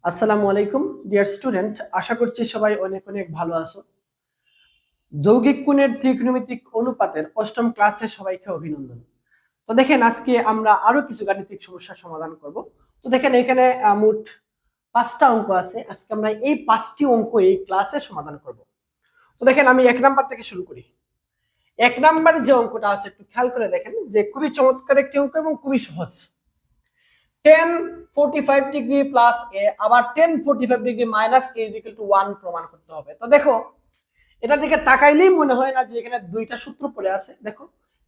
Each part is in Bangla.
আসসালামু আলাইকুম ডিয়ার স্টুডেন্ট, আশা করছি সবাই অনেক অনেক ভালো আছো। যৌগিক কোণের ত্রিকোণমিতিক অনুপাতের অষ্টম ক্লাসে সবাইকে অভিনন্দন। তো দেখেন, আজকে আমরা আরো কিছু গাণিতিক সমস্যার সমাধান করব। তো দেখেন, এখানে মোট 5টা অঙ্ক আছে। আজকে আমরা এই 5টি অঙ্ক এই ক্লাসে সমাধান করব। তো দেখেন, আমি 1 নাম্বার থেকে শুরু করি। 1 নাম্বারের যে অঙ্কটা আছে একটু খেয়াল করে দেখেন, যে খুবই চমৎকার একটি অঙ্ক এবং খুবই সহজ। tan 45 ডিগ্রি প্লাস এ আবার tan 45 degree minus A is equal to 1 প্রমাণ করতে হবে। তো দেখো, এটা দিকে তাকাইলেই মনে হয় না যে এখানে দুইটা সূত্র পড়ে আছে। দেখো,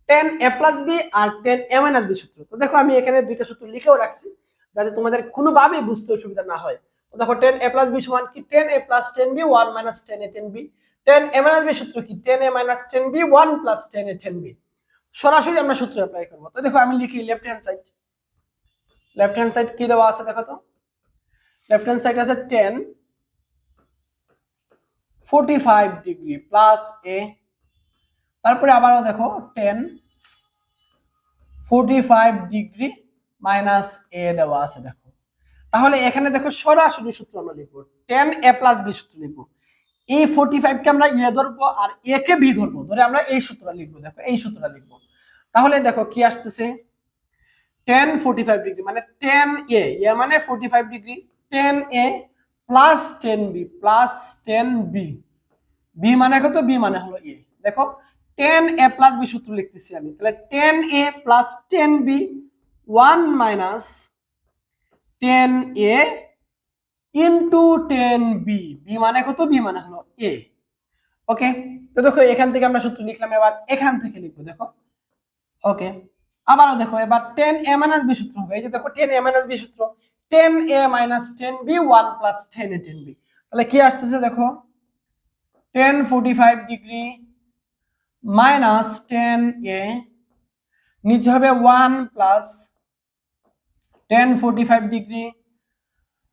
tan a প্লাস বি আর tan a মাইনাস বি সূত্র। তো দেখো, আমি এখানে দুইটা সূত্র লিখেও রাখছি যাতে তোমাদের কোনোভাবেই বুঝতে অসুবিধা না হয়। তো দেখো, tan a প্লাস বি সমান কি tan a plus tan b 1 minus tan a tan b। tan a minus b সূত্র কি tan a minus tan b 1 plus tan a tan b। সরাসরি আমরা সূত্র অ্যাপ্লাই করব। তো দেখো, আমি লিখি লেফট হ্যান্ড সাইড কি দেওয়া আছে দেখো তো। লেফট হ্যান্ড সাইড আছে tan 45 ডিগ্রি প্লাস এ, তারপরে আবারও দেখো tan 45 ডিগ্রি মাইনাস এ দেওয়া আছে। দেখো, তাহলে এখানে দেখো সরাসরি সূত্র আমরা লিখবো, tan a প্লাস বি সূত্র লিখবো। এই 45 কে আমরা এ ধরবো আর এ কে বি ধরবো, ধরে আমরা এই সূত্রটা লিখবো। দেখো, এই সূত্রটা লিখবো। তাহলে দেখো কি আসতেছে, tan 45 ডিগ্রি মানে tan a, এ মানে 45 degree, tan a plus tan b plus tan b, b মানে কত, b মানে হলো a। দেখো, tan a প্লাস b সূত্র লিখতেছি আমি, তাহলে tan a plus tan b 1 minus tan a into tan b, b মানে কত, b মানে হলো a। ওকে, তো দেখো এখান থেকে আমরা সূত্র লিখলাম, এবার এখান থেকে লিখবো। দেখো, ওকে, আবারও দেখো, এবার tan a মাইনাস b সূত্র হবে। এই যে দেখো, tan a মাইনাস b সূত্র, tan a minus tan b 1 plus tan a tan b। তাহলে কি আসছে দেখো, tan 45 degree minus tan a, নিচে হবে 1 plus tan 45 degree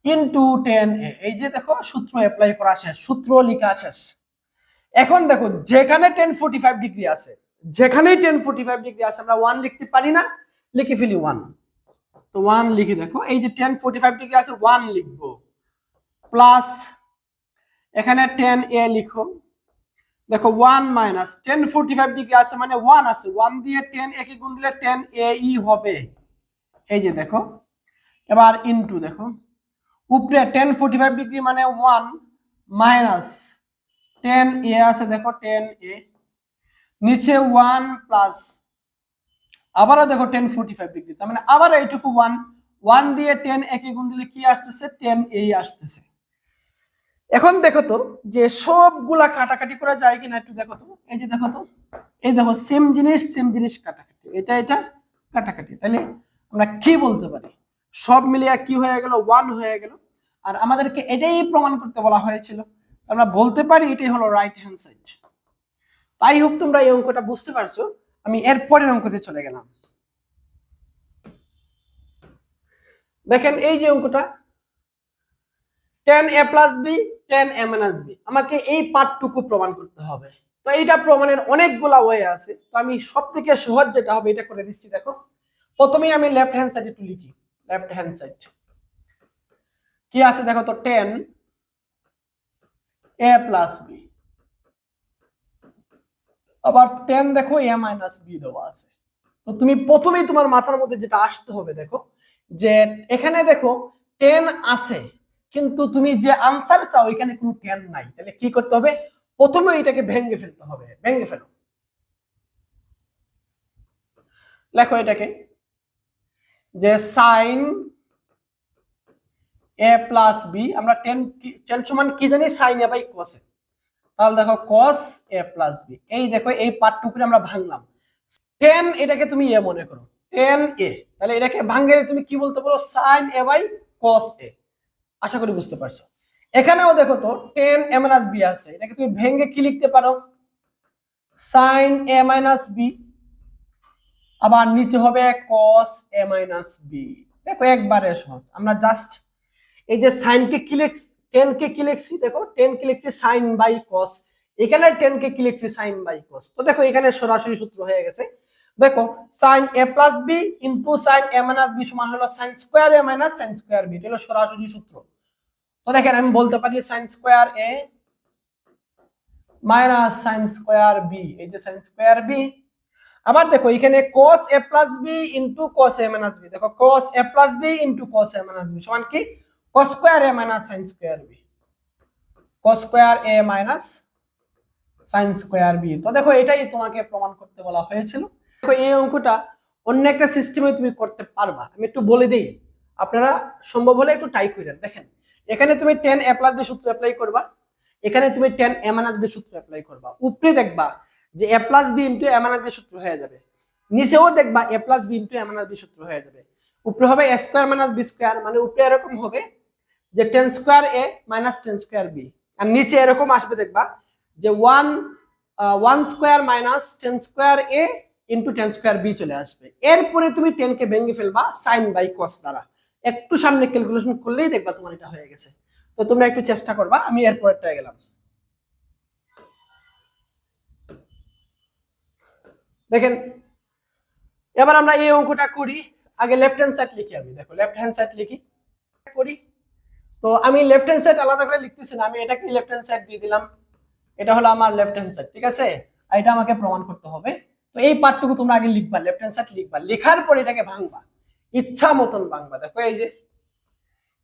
into tan a। এই যে দেখো, সূত্র অ্যাপ্লাই করা শেষ, সূত্র লেখা শেষ। এখন দেখো, যেখানে tan 45 ডিগ্রি আছে, যেখানেই tan 45 ডিগ্রি আছে, আমরা 1 লিখতে পারি না? লিখে ফেলি 1। তো 1 লিখে দেখো, এই যে tan 45 ডিগ্রি আছে 1 লিখবো, প্লাস এখানে tan a লিখো। দেখো 1 মাইনাস tan 45 ডিগ্রি আছে মানে 1 আছে, 1 দিয়ে tan a কে গুণ দিলে tan a ই হবে। এই যে দেখো, এবার ইনটু দেখো, উপরে tan 45 ডিগ্রি মানে 1 মাইনাস tan a আছে, দেখো tan a, নিচে 1 প্লাস আবারও দেখো tan 45 ডিগ্রি, তার মানে আবার এইটুকু 1, 1 দিয়ে tan a কে গুণ দিলে কি আসতেছে, tan a আসতেছে। এখন দেখো তো যে সবগুলা কাটাকাটি করা যায় কিনা একটু দেখো তো। এই যে দেখো তো, এই দেখো সেম জিনিস কাটাকাটি, এটা এটা কাটাকাটি, তাহলে আমরা কি বলতে পারি, সব মিলিয়ে কি হয়ে গেল, 1 হয়ে গেল। আর আমাদেরকে এটাই প্রমাণ করতে বলা হয়েছিল, আমরা বলতে পারি এটাই হলো রাইট হ্যান্ড সাইড। তাই হোক তোমরা এই অঙ্কটা বুঝতে পারছো। আমি এর পরের অঙ্কতে চলে গেলাম। দেখেন, এই যে অঙ্কটা, tan a plus b tan a minus b, আমাকে এই পার্টটুকু প্রমাণ করতে হবে। তো এইটা প্রমাণের অনেকগুলা ওয়ে আছে, তো আমি সবথেকে সহজ যেটা হবে এটা করে দিচ্ছি। দেখো, প্রথমেই আমি লেফট হ্যান্ড সাইড একটু লিখি। লেফট হ্যান্ড সাইড কি আছে দেখো তো, tan a প্লাস বি, আবার tan দেখো a মাইনাস বি দেওয়া আছে। তো তুমি প্রথমেই তোমার মাথার মধ্যে যেটা আসতে হবে, দেখো যে এখানে দেখো tan আছে, কিন্তু তুমি যে আনসার চাও এখানে কোনো tan নাই। তাহলে কি করতে হবে, প্রথমে এটাকে ভেঙে ফেলতে হবে। ভেঙে ফেলো, লেখো এটাকে যে sin a প্লাস বি, আমরা tan সমান কি জানি, sin a by cos a। তাহলে দেখো cos a প্লাস বি, এই দেখো এই পার্টটুকু আমরা ভাঙলাম। tan এটাকে তুমি এ মনে করো, tan a, তাহলে এটাকে ভাঙলে তুমি কি বলতে পারো, sin a by cos a। আশা করি বুঝতে পারছো। এখানেও দেখো তো tan a মাইনাস b আছে, এটাকে তুমি ভেঙে কি লিখতে পারো, sin a মাইনাস b, আবার নিচে হবে cos a মাইনাস b। দেখো একবারে সহজ, আমরা জাস্ট এই যে sin কে কি লিখছি, tan কে কি লিখছি, দেখো tan কে লিখছি sin বাই cos, এখানে tan কে কি লিখছি sin বাই cos। তো দেখো এখানে সরাসরি সূত্র হয়ে গেছে। দেখো sin a plus b into sin a minus b সমান হলো sin square a minus sin square b, এটা হলো সরাসরি সূত্র। তো দেখেন আমি বলতে পারি সাইন স্কোয়ার এ মাইনাস সাইন স্কোয়ার বি, এই যে সাইন স্কোয়ার বি। আবার দেখো এখানে cos a plus b into cos a minus b, দেখো cos a plus b into cos a minus b সমান কি cos square a minus sine square b, cos square a minus sine square b. তো দেখো এটাই তোমাকে প্রমাণ করতে বলা হয়েছিল। দেখো এই অঙ্কটা অন্য একটা সিস্টেমে তুমি করতে পারবা, আমি একটু বলে দিই, আপনারা সম্ভব হলে একটু ট্রাই করেন। দেখেন এখানে তুমি tan a প্লাস বি সূত্র অ্যাপ্লাই করবা, এখানে তুমি tan a মাইনাস বি সূত্র অ্যাপ্লাই করবা। উপরে দেখবা যে a plus b into a minus b সূত্র হয়ে যাবে, নিচেও দেখবা a plus b into a minus b সূত্র হয়ে যাবে। উপরে হবে a square minus b square, মানে উপরে এরকম হবে যে tan square a minus tan square b, আর নিচে এরকম আসবে দেখবা যে 1 square minus tan square a into tan square b চলে আসবে। এরপরে তুমি tan কে ভেঙে ফেলবা sin বাই cos দ্বারা, একটু সামনে ক্যালকুলেশন করলেই দেখবা তোমার এটা হয়ে গেছে। তো তোমরা একটু চেষ্টা করবা, আমি এরপরটা গেলাম। দেখেন এবার আমরা এই অঙ্কটা করি, আগে লেফট হ্যান্ড সাইড লিখি। আমি দেখো লেফট হ্যান্ড সাইড লিখি করি, তো আমি লেফট হ্যান্ড সাইড আলাদা করে লিখতেছি না, আমি এটাকে লেফট হ্যান্ড সাইড দিয়ে দিলাম, এটা হলো আমার লেফট হ্যান্ড সাইড, ঠিক আছে। আর এটা আমাকে প্রমাণ করতে হবে। তো এই পার্টটুকু তোমরা আগে লিখবা, লেফট হ্যান্ড সাইড লিখবা, লেখার পর এটাকে ভাঙবা, ইচ্ছা মতন ভাঙবা। দেখো এই যে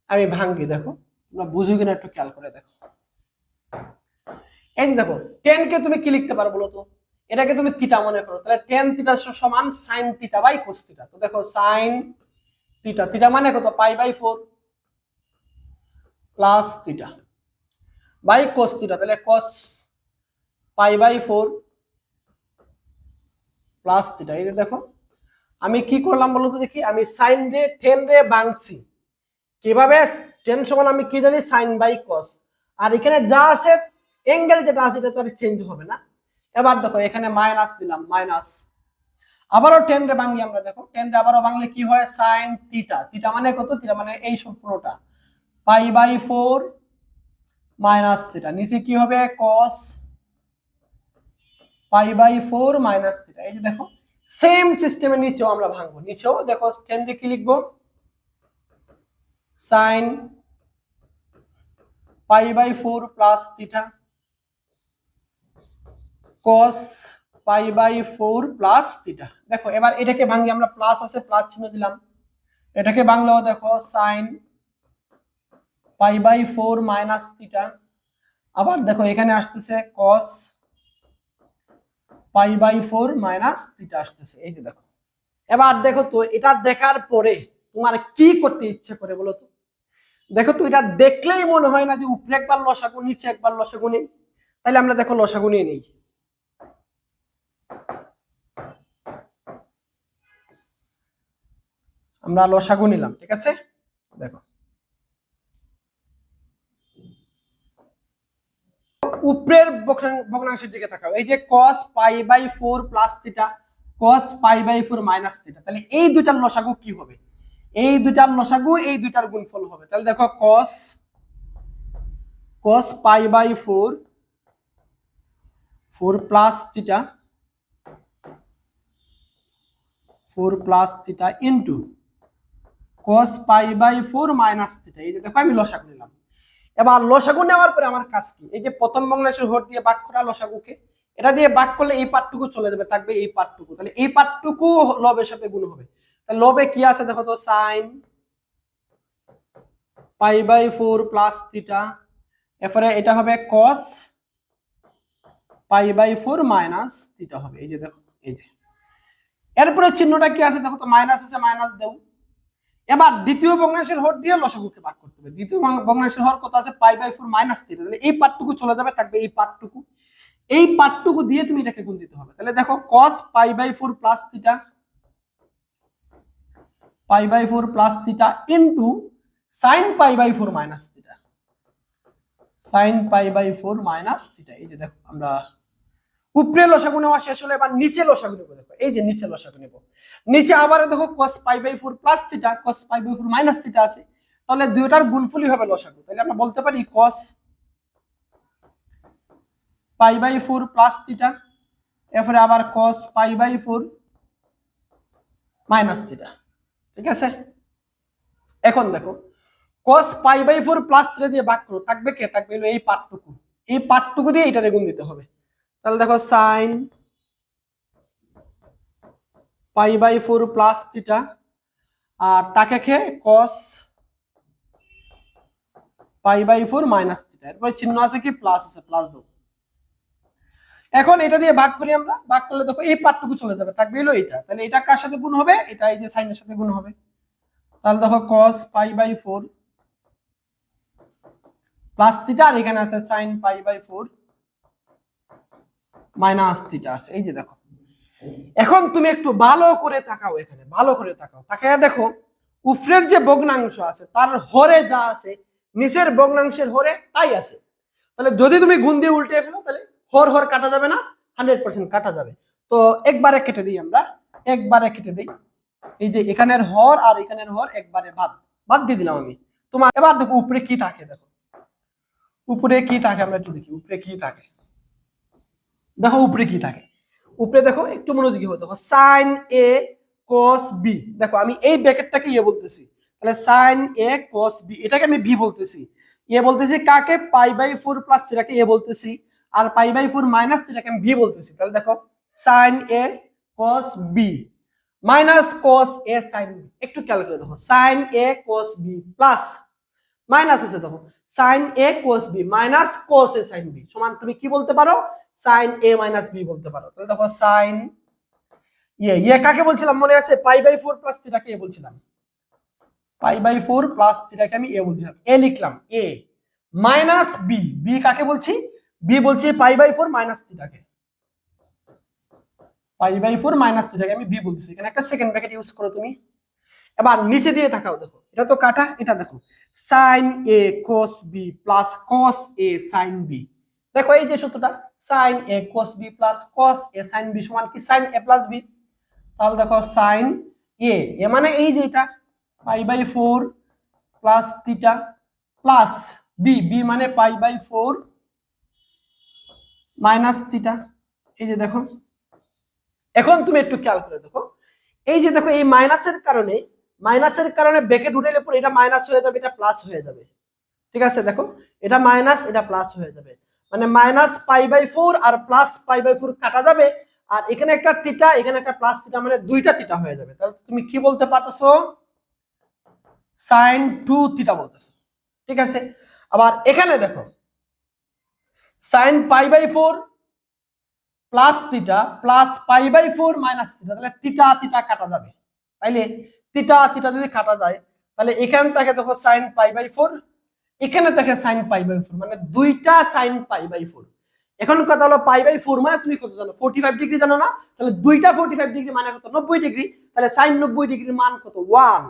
আমি ভাঙি, দেখো তোমরা বুঝো কিনা একটু খেয়াল করে দেখো। এই যে দেখো 10 কে তুমি কি লিখতে পারো বলো তো, এটাকে তুমি থিটা মনে করো, তাহলে tan থিটা সমান sin theta by cos theta. তো দেখো sin থিটা, থিটা মানে কত pi by 4 plus theta by cos theta, তাহলে cos pi by 4 plus theta. এই যে দেখো আমি কি করলাম বলো তো দেখি, আমি sin রে 10 রে ভাঙছি কিভাবে, 10 সমান আমি কি জানি sin বাই cos, আর এখানে যা আছে অ্যাঙ্গেল যেটা আছে এটা তো আর চেঞ্জ হবে না। এবার দেখো এখানে মাইনাস দিলাম, মাইনাস আবারও 10 রে ভাঙি আমরা, দেখো 10 রে আবারও ভাঙলে কি হয় sin থিটা, থিটা মানে কত, থিটা মানে এই সম্পূর্ণটা পাই বাই 4 মাইনাস থিটা, নিচে কি হবে cos pi by 4 minus theta. এই যে দেখো সেম সিস্টেমে নিচেও আমরা ভাঙবো, নিচেও দেখো 10 রে কি লিখবো sin pi by 4 plus theta cos pi by 4 plus theta. দেখো এবার এটাকে ভাঙি আমরা, প্লাস আছে প্লাস চিহ্ন দিলাম, এটাকে ভাঙলেও দেখো sin pi by 4 minus theta, আবার দেখো এখানে আসতেছে cos pi by 4 minus theta আসতেছে। এই যে দেখো এবার দেখো তো এটা দেখার পরে তোমার কি করতে ইচ্ছে করে বলো তো। দেখো তো এটা দেখলেই মনে হয় না যে উপরে একবার লসাগু নিচে একবার লসাগু নেই, তাহলে আমরা দেখো লসাগু নিয়ে নেই। আমরা লসাগু নিলাম, ঠিক আছে। দেখো উপরের ভগ্নাংশের দিকে তাকাও, এই যে cos pi by 4 plus theta cos pi by 4 minus theta, তাহলে এই দুইটার লসাগু কি হবে, এই দুইটার লসাগু এই দুইটার গুণফল হবে। তাহলে দেখো cos pi by 4 plus theta 4 plus theta into cos pi by 4 minus theta. এই যে দেখো আমি লসাগু নিলাম। এবার লসাগু নেওয়ার পরে আমার কাজ কি, এই যে প্রথম ভগ্নাংশের হর দিয়ে ভাগ করা লসাগুকে, এটা দিয়ে ভাগ করলে এই পার্টটুকু চলে যাবে, থাকবে এই পার্টটুকু, তাহলে এই পার্টটুকু লবের সাথে গুণ হবে। তাহলে লবে কি আছে দেখো তো sin pi by 4 plus theta, এরপরে এটা হবে cos pi by 4 minus theta হবে। এই যে দেখো এই যে এরপরে চিহ্নটা কি আছে দেখো তো, মাইনাস আছে মাইনাস দেব। এবার দ্বিতীয় ভগ্নাংশের হর দিয়ে লসাগুকে ভাগ করতে হবে, দ্বিতীয় ভগ্নাংশের হর কত আছে পাই বাই 4 মাইনাস থিটা, তাহলে এই পার্টটুকু চলে যাবে, থাকবে এই পার্টটুকু, এই পার্টটুকু দিয়ে তুমি এটাকে গুণ দিতে হবে। তাহলে দেখো cos pi by 4 plus theta pi by 4 plus theta into sin pi by 4 minus theta sin pi by 4 minus theta. এই যে দেখো আমরা উপরে লসাগু নেওয়া শেষ হলে এবার নিচে লসাগু নেবো। দেখো এই যে নিচে লসাগু নেব, নিচে আবার দেখো cos pi by 4 plus theta cos pi by 4 minus theta আছে, তাহলে দুইটার গুণফলই হবে লসাগু। তাহলে আমরা বলতে পারি cos pi by 4 plus theta, এরপরে আবার cos pi by 4 minus theta, ঠিক আছে। এখন দেখো cos π/4 প্লাস 3 দিয়ে ভাগ করো, থাকবে কে? থাকবে হলো এই পার্টটুকু, এই পার্টটুকু দিয়ে এটারে গুণ দিতে হবে। তাহলে দেখো sin π/4 প্লাস থিটা, আর তাকে খেয়ে cos π/4 মাইনাস থিটা, এরপরে চিহ্ন আছে কি প্লাস আছে, প্লাস দাও। এখন এটা দিয়ে ভাগ করি আমরা, ভাগ করলে দেখো এই পার্টটুকু চলে যাবে, থাকবে হলো এটা। তাহলে এটা কার সাথে গুণ হবে? এটা এই যে সাইনের সাথে গুণ হবে। তাহলে দেখো cos π/4 প্লাস থিটা, আর এখানে আছে sin π/4 মাইনাস থিটা আছে, এই যে দেখো। এখন তুমি একটু ভালো করে তাকাও, এখানে ভালো করে তাকাও, তাকায় দেখো উপরের যে ভগ্নাংশ আছে তার হরে যা আছে নিচের ভগ্নাংশের হরে তাই আছে। তাহলে যদি তুমি গুণ দিয়ে উল্টে ফেলো তাহলে হর হর কাটা যাবে না, 100% কাটা যাবে। তো একবারে কেটে দিই আমরা, একবারে কেটে দিই। এই যে এখানের হর আর এখানের হর একবারে বাদ বাদ দিয়ে দিলাম আমি। তোমার এবার দেখো উপরে কি থাকে, দেখো উপরে কি থাকে, আমরা একটু দেখি উপরে কি থাকে। দেখো উপরে কি থাকে, উপরে দেখো একটু মনোযোগী হও, দেখো sin a cos b। দেখো আমি এই ব্র্যাকেটটাকে ইয়ে বলতেছি, তাহলে sin a cos b এটাকে আমি b বলতেছি। এ বলতেছি কাকে? π/4 প্লাস থিটাকে এ বলতেছি, আর π/4 মাইনাস থিটাকে আমি b বলতেছি। তাহলে দেখো sin a cos b minus cos a sin b, একটু খেয়াল করে দেখো sin a cos b plus minus আছে, দেখো sin a cos b minus cos a sin b সমান তুমি কি বলতে পারো? sin a মাইনাস b বলতে পারো। তাহলে দেখো sin ইয়ে কাকে বলছিলাম মনে আছে? π/4 প্লাস থিটাকে এ বলছিলাম, π/4 প্লাস থিটাকে আমি এ বলছিলাম, এ লিখলাম এ মাইনাস বি, বি কাকে বলছি? বি বলছি π/4 মাইনাস থিটাকে, π/4 মাইনাস থিটাকে আমি বি বলছি। এখানে একটা সেকেন্ড ব্র্যাকেট ইউজ করো তুমি। এবার নিচে দিয়ে তাকাও, দেখো এটা তো কাটা, এটা দেখো sin a cos b plus cos a sin b। দেখো এই যে সূত্রটা sin a cos b plus cos a sin b সমান কি sin a প্লাস b। তাহলে দেখো sin a এ মানে এই যে এটা π/4 plus theta plus b, b মানে π/4 মাইনাস থিটা, এই যে দেখো। এখন তুমি একটু খেয়াল করে দেখো, এই যে দেখো এই মাইনাসের কারণে ব্র্যাকেট উঠাইলে পরে এটা মাইনাস হয়ে যাবে, এটা প্লাস হয়ে যাবে, ঠিক আছে? দেখো এটা মাইনাস এটা প্লাস হয়ে যাবে, মানে মাইনাস π/4 আর প্লাস π/4 কাটা যাবে, আর এখানে একটা থিটা এখানে একটা প্লাস থিটা, মানে দুইটা থিটা হয়ে যাবে। তাহলে তুমি কি বলতে পারতেছো? sin 2 থিটা বলতেছো, ঠিক আছে? আবার এখানে দেখো sin π/4 প্লাস থিটা প্লাস π/4 মাইনাস থিটা, তাহলে থিটা থিটা কাটা যাবে। তাইলে থিটা থিটা যদি কাটা যায় তাহলে এখান থেকে দেখো sin π/4, এখানে দেখে sin π/4, মানে দুইটা sin π/4। এখন কথা হলো π/4 মানে তুমি কত জানো? 45 ডিগ্রি জানো না? তাহলে দুইটা 45 ডিগ্রি মানে কত? 90 ডিগ্রি। তাহলে sin 90 ডিগ্রির মান কত? 1।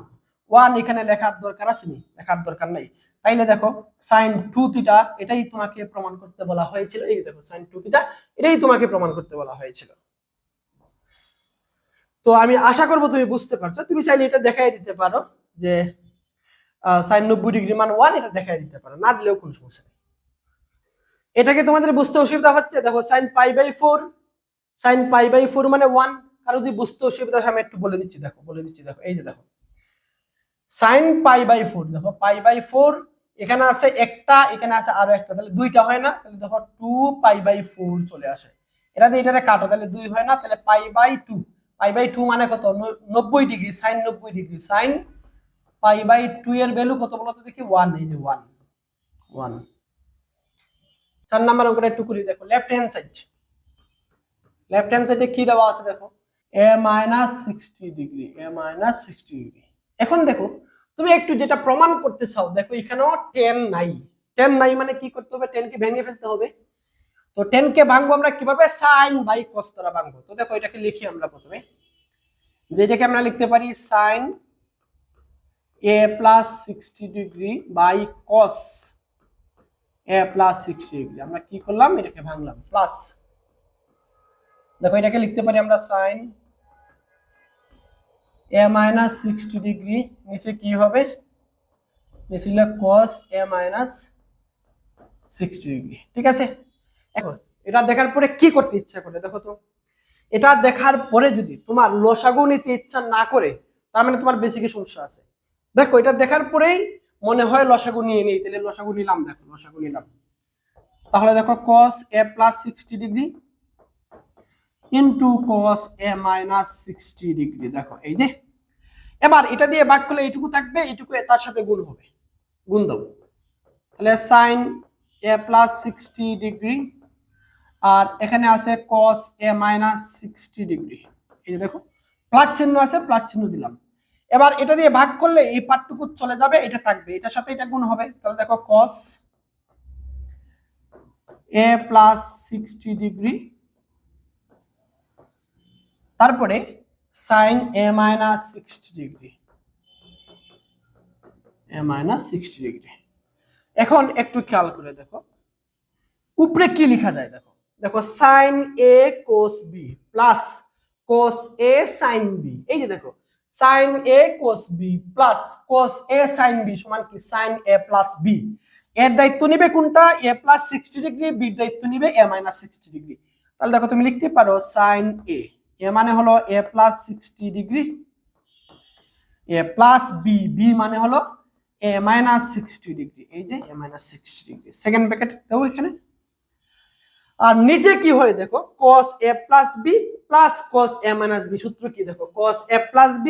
1 এখানে লেখার দরকার আছে নি? লেখার দরকার নাই। তাইলে দেখো sin 2 থিটা এটাই তোমাকে প্রমাণ করতে বলা হয়েছিল। এই দেখো sin 2 থিটা এটাই তোমাকে প্রমাণ করতে বলা হয়েছিল। তো আমি আশা করব তুমি বুঝতে পারছো। তুমি চাইলে এটা দেখাই দিতে পারো যে sin 90 ডিগ্রি মান 1, এটা দেখাই দিতে পারো, না দিলেও কোনো সমস্যা নেই। এটাকে তোমাদের বুঝতে অসুবিধা হচ্ছে? দেখো sin π/4 মানে 1, আর যদি বুঝতে অসুবিধা হয় আমি একটু বলে দিচ্ছি, দেখো বলে দিচ্ছি। দেখো এই যে দেখো sin π/4, দেখো π/4 এখানে আছে একটা, এখানে আছে আরো একটা, তাহলে দুইটা হয় না? তাহলে দেখো 2π/4 চলে আসে। এটা দিয়ে এটারে কাটো, তাহলে 2 হয় না? তাহলে π/2, π/2 মানে কত? 90 ডিগ্রি, sin 90 ডিগ্রি। sin π/2 এর ভ্যালু কত বলো তো দেখি? 1, এই যে 1 1। 4 নাম্বার অঙ্কটা একটু করি, দেখো লেফট হ্যান্ড সাইডে কি দেওয়া আছে দেখো a - 60 ডিগ্রি, a - 60 ডিগ্রি। এখন দেখো তুমি একটু যেটা প্রমাণ করতে চাও, দেখো এখানেও 10 নাই, 10 নাই মানে কি করতে হবে? 10 কে ভেঙে ফেলতে হবে। তো 10 কে ভাঙবো আমরা কিভাবে? sin বাই cos দ্বারা ভাঙবো। তো দেখো এটাকে লিখি আমরা প্রথমে, যেটাকে আমরা লিখতে পারি sin a + 60 degree by cos a + 60 degree. আমরা কি করলাম? এটাকে ভাঙলাম, প্লাস দেখো এটাকে লিখতে পারি আমরা sin a - 60 ডিগ্রি, নিচে কি হবে? নিচে হলো cos a - 60 ডিগ্রি, ঠিক আছে? এখন এটা দেখার পরে কি করতে ইচ্ছা করে দেখো তো। এটা দেখার পরে যদি তোমার লসাগু নিতে ইচ্ছা না করে, তার মানে তোমার বেসিকে সমস্যা আছে। দেখো এটা দেখার পরেই মনে হয় লসাগু নিয়ে নেই, তাহলে লসাগু নিলাম, দেখো লসাগু নিলাম। তাহলে দেখো cos a plus 60 degree into cos a minus 60 degree, দেখো এই যে। এবার এটা দিয়ে ভাগ করলে এইটুকু থাকবে, এইটুকু তার সাথে গুণ হবে, গুণ দাও। তাহলে sin a প্লাস 60 ডিগ্রি আর এখানে আছে cos a মাইনাস 60 ডিগ্রি, এই যে দেখো প্লাস চিহ্ন আছে, প্লাস চিহ্ন দিলাম। এবার এটা দিয়ে ভাগ করলে এই পার্টটুকু চলে যাবে, এটা থাকবে, এটার সাথে এটা গুণ হবে। তাহলে দেখো cos a প্লাস 60 ডিগ্রি তারপরে sin a minus 60 degree, a minus 60 degree. এখন একটু খেয়াল করে দেখো উপরে কি লেখা যায়, দেখো দেখো sin a cos b plus cos a sin b, এই যে দেখো sin a cos b plus cos a sin b সমান কি sin a প্লাস b। এর দায়িত্ব নিবে কোনটা, a প্লাস 60 ডিগ্রি, b এর দায়িত্ব নিবে a মাইনাস 60 ডিগ্রি। তাহলে দেখো তুমি লিখতে পারো sin a, a মানে হলো a plus 60 degree, a plus b, b মানে হলো a মাইনাস 60 ডিগ্রি, এই যে a minus 60 degree. Second bracket দাও এখানে। আর নিচে কি হয় দেখো cos a plus b plus cos a minus b, সূত্র কি দেখো cos a plus b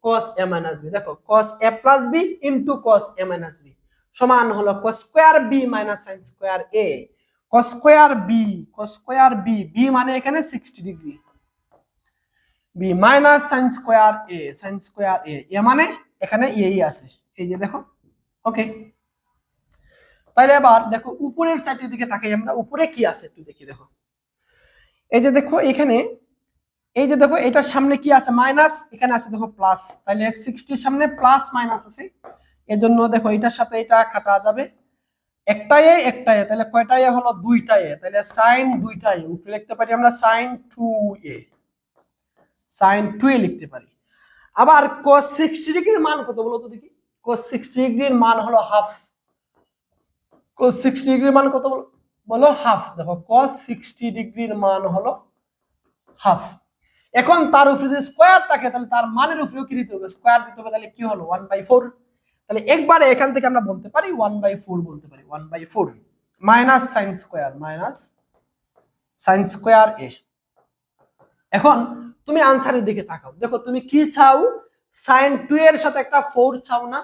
cos a minus b, দেখো cos a plus b into cos a minus b সমান হলো cos square b minus sin square a, cos square b, b মানে এখানে 60 degree, b minus sin square a, a মানে এখানে এই আছে, এই যে দেখো। ওকে, তাহলে এবার দেখো উপরের সাইডের দিকে তাকাই আমরা, উপরে কি আছে একটু দেখি। দেখো এই যে দেখো এখানে, এই যে দেখো এটার সামনে কি আছে মাইনাস, এখানে আছে দেখো প্লাস, তাহলে 60 সামনে প্লাস মাইনাস আছে, এজন্য দেখো এটার সাথে এটা কাটা যাবে, একটা এ, তাহলে কয়টা এ হলো, দুইটা এ, তাহলে sin দুইটা এ উপরে লিখতে পারি আমরা sin 2a, sin 2a লিখতে পারি। আবার cos 60 ডিগ্রির মান কত বলো তো দেখি, cos 60 ডিগ্রির মান হলো হাফ, cos 60 ডিগ্রির মান কত বলো, হাফ। দেখো cos 60 ডিগ্রির মান হলো হাফ। এখন তার উপরে যদি স্কয়ার থাকে তাহলে তার মানের উপরেও কি দিতে হবে, স্কয়ার দিতে হবে, তাহলে কি হলো 1/4। তাহলে একবারে এখান থেকে আমরা বলতে পারি 1/4 বলতে পারি, 1/4 মাইনাস sin স্কয়ার a। এখন তুমি আনসারের দিকে তাকাও, দেখো তুমি কি চাও, sin 2 এর সাথে একটা 4 চাও না,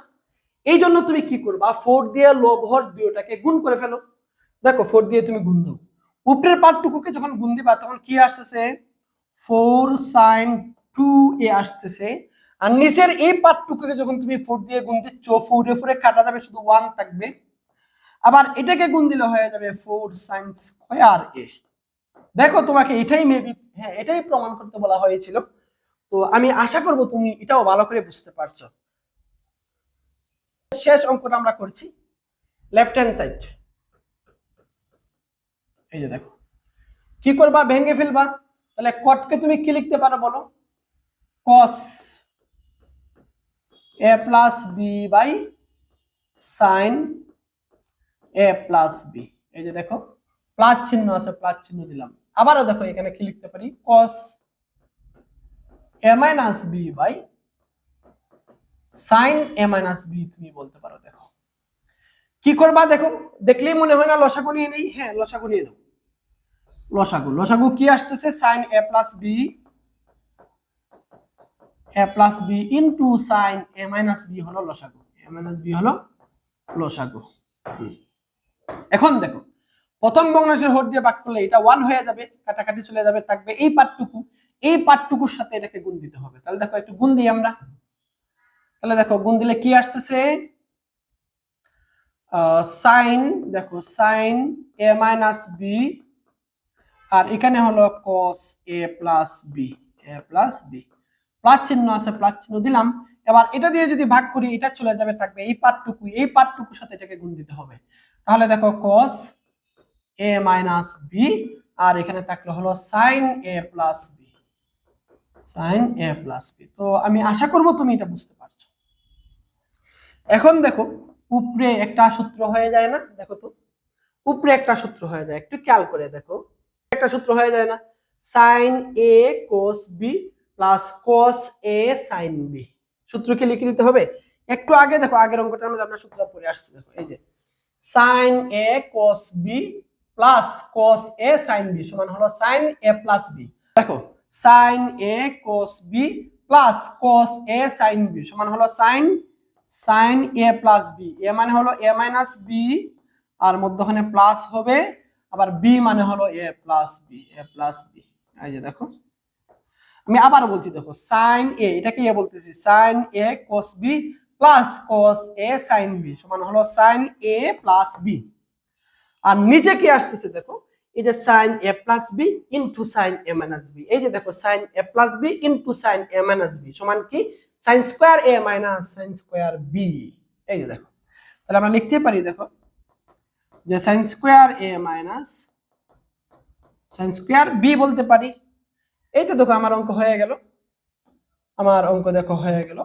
এই জন্য তুমি কি করবা, 4 দিয়ে লব হর দুইটাকে গুণ করে ফেলো। দেখো 4 দিয়ে তুমি গুণ দাও, উপরের পার্টটুকুকে যখন গুণ দিবা তখন কি আসতেছে 4 sin 2a আসতেছে, আর নিচের এই পার্টটুকুকে যখন তুমি 4 দিয়ে গুণ দিচ্ছ 4 এ 4 এ কাটা যাবে, শুধু 1 থাকবে। আবার এটাকে গুণ দিলে হয়ে যাবে 4 sin স্কয়ার a। দেখো তোমাকে এটাই মেবি, হ্যাঁ এটাই প্রমাণ করতে বলা হয়েছিল, তো আমি আশা করব তুমি এটাও ভালো করে বুঝতে পারছো। শেষ অঙ্কটা আমরা করছি লেফট হ্যান্ড সাইড, এই যে দেখো কি করবা, ভেঙে ফেলবা। তাহলে কটকে তুমি কি লিখতে পারো বলো, cos a plus b by sin a plus b, এই যে দেখো প্লাস চিহ্ন আছে, প্লাস চিহ্ন দিলাম। আবারও দেখো এখানে কি লিখতে পারি, cos a minus b by sin a minus b তুমি বলতে পারো। দেখো কি করবা, দেখো দেখলেই মনে হয় না লসাগু নিয়ে নেই, হ্যাঁ লসাগু নিয়ে নাও। লসাগু কি আসতেছে sin a plus b into sin a minus b হলো লসাগু, a মাইনাস b হলো লসাগু। এখন দেখো প্রথম ভগ্নাংশের হর দিয়ে ভাগ করলে এটা 1 হয়ে যাবে, কাটাকাটি চলে যাবে, থাকবে এই পার্টটুকু, এই পার্টটুকুর সাথে এটাকে গুণ দিতে হবে। তাহলে দেখো একটু গুণ দিই আমরা, তাহলে দেখো গুণ দিলে কি আসতেছে sin, দেখো sin a মাইনাস b আর এখানে হলো cos a plus b, plus চিহ্ন আছে, প্লাস চিহ্ন দিলাম। এবার এটা দিয়ে যদি ভাগ করি এটা চলে যাবে, থাকবে এই পার্টটুকু, এই পার্টটুকুর সাথে এটাকে গুণ দিতে হবে। তাহলে দেখো cos a মাইনাস b আর এখানে থাকলো হলো sin a প্লাস b, তো আমি আশা করব তুমি এটা বুঝতে পারছো। এখন দেখো উপরে একটা সূত্র হয়ে যায় না, দেখো তো উপরে একটা সূত্র হয়ে যায়, একটু খেয়াল করে দেখো একটা সূত্র হয়ে যায় না, sin a cos b plus cos a sin b, সূত্র কি লিখে দিতে হবে। একটু আগে দেখো, আগের অঙ্কটার মধ্যে আমরা সূত্র পড়ে আসছি, দেখো এই যে sin a cos b plus cos a sin b সমান হলো sin a প্লাস b। দেখো sin a cos b plus cos a sin b সমান হলো sin a plus b। a মানে হলো a মাইনাস b, আর মধ্যখানে প্লাস হবে, আবার b মানে হলো a plus b, a plus b। এই যে দেখো আমি আবার বলছি, দেখো sin a, এটাকে a বলতেছি, sin a cos b plus cos a sin b সমান হলো sin a প্লাস b। আর নিচে কি আসতেছে দেখো, এই যে sin a plus b into sin a minus b। এই যে দেখো sin a plus b into sin a minus b সমান কি sin square a minus sin square b। এই যে দেখো, তাহলে আমরা লিখতে পারি দেখো যে sin square a minus sin square b বলতে পারি। এই তো দেখো আমার অঙ্ক হয়ে গেল, আমার অঙ্ক দেখো হয়ে গেল।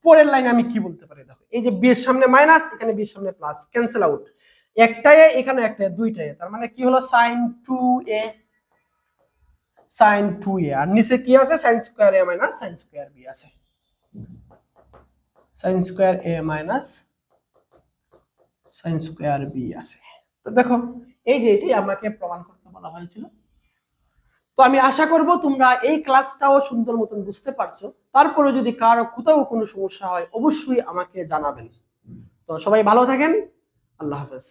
পরের লাইনে আমি কি বলতে পারি দেখো, এই যে b এর সামনে মাইনাস, এখানে b এর সামনে প্লাস, ক্যান্সেল আউট, একটাই এখানে একটাই, দুইটাই, তার মানে কি হলো sin 2a, sin 2a, আর নিচে কি আছে sin square a minus sin square b আছে, sin square a minus sin square b আছে। তো দেখো এই যে এটাই আমাকে প্রমাণ করতে বলা হয়েছিল। তো আমি আশা করব তোমরা এই ক্লাসটাও সুন্দর মতন বুঝতে পারছো। তারপরে যদি কারো কোথাও কোনো সমস্যা হয় অবশ্যই আমাকে জানাবেন। তো সবাই ভালো থাকেন, আল্লাহ হাফেজ।